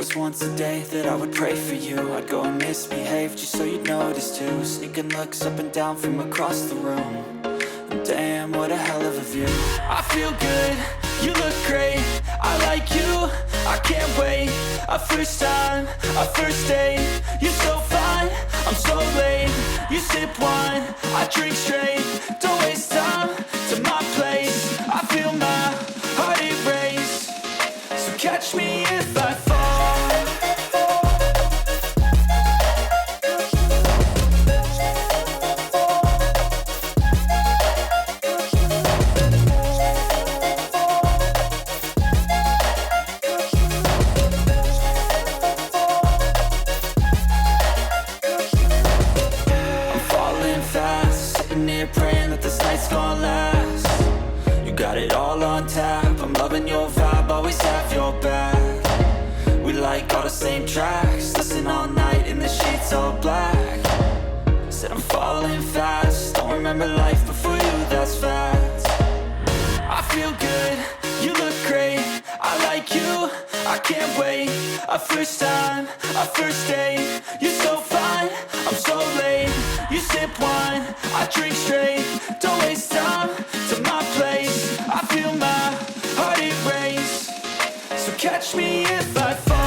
was once a day that I would pray for you. I'd go and misbehave just so you'd notice too. Sneaking looks up and down from across the room. And damn, what a hell of a view. I feel good, you look great, I like you, I can't wait. A first time, a first date, you're so fine, I'm so late. You sip wine, I drink straight, don't waste time to my place. I feel my heart erase, so catch me if I fall. Praying that this night's gonna last. You got it all on tap, I'm loving your vibe, always have your back. We like all the same tracks, listen all night in the sheets all black. Said I'm falling fast, don't remember life before you, that's fact. I feel good, you look great, I like you, I can't wait. A first time, a first date, you're so fine, I'm so late. You sip wine, I drink straight, don't waste time to my place. I feel my heart erase, so catch me if I fall.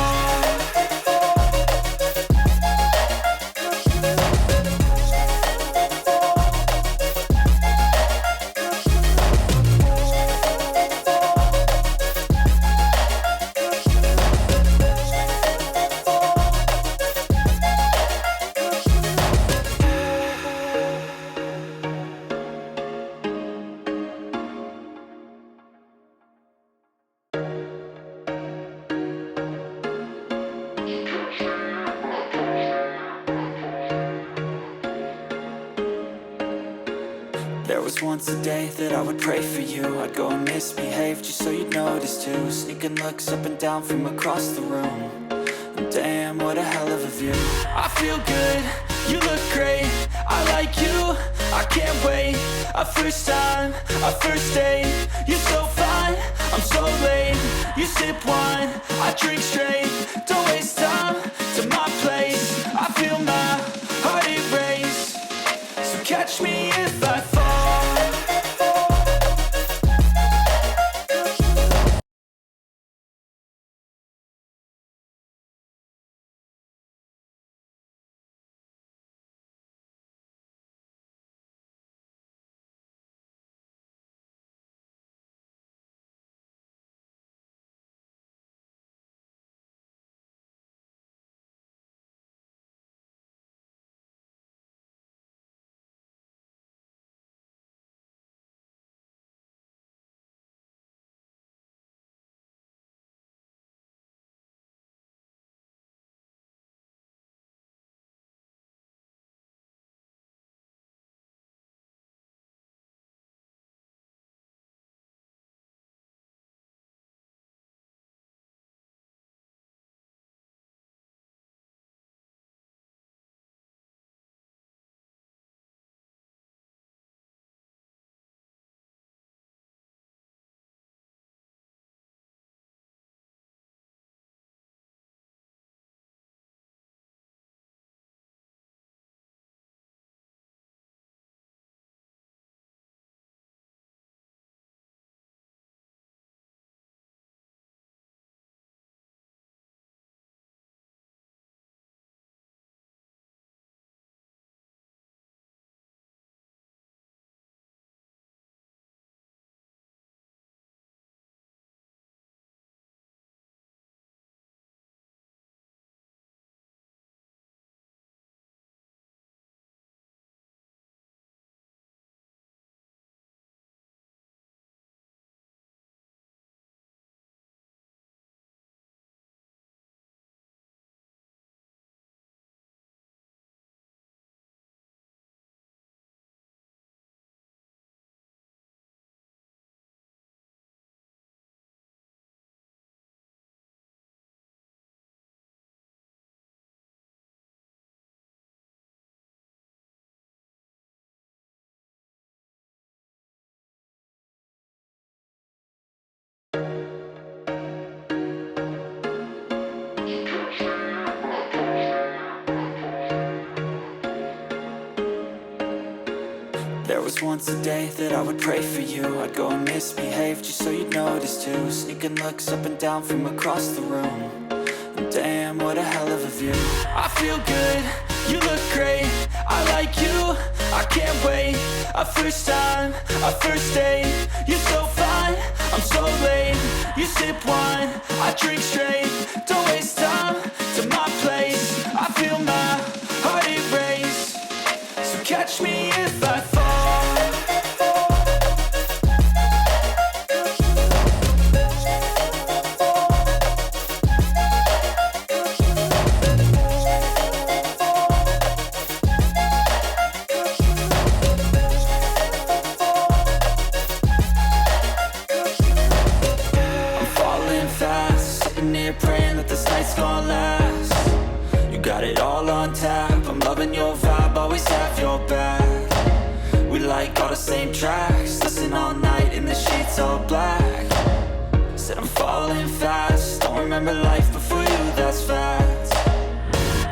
There was once a day that I would pray for you. I'd go and misbehave just so you'd notice too. Sneaking looks up and down from across the room. And damn, what a hell of a view. I feel good, you look great, I like you, I can't wait. A first time, a first date, you're so fine, I'm so late. You sip wine, I drink straight, don't waste time to my place. I feel my heart erase, so catch me if I fall. There was once a day that I would pray for you. I'd go and misbehave just so you'd notice too. Sneaking looks up and down from across the room. And damn, what a hell of a view. I feel good, you look great, I like you, I can't wait. A first time, a first date. You're so fine, I'm so late. You sip wine, I drink straight. Don't waste time to my place. I feel my heart erase. So catch me if I fall. Praying that this night's gonna last. You got it all on tap, I'm loving your vibe, always have your back. We like all the same tracks, listen all night in the sheets all black. Said I'm falling fast, don't remember life before you, that's fact.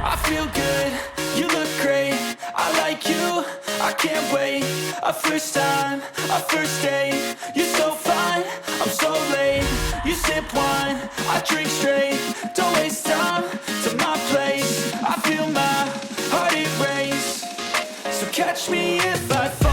I feel good, you look great, I like you, I can't wait. A first time, a first date. You're so fine, I'm so late. You sip wine, I drink straight. Don't waste time to my place. I feel my heart erase. So catch me if I fall.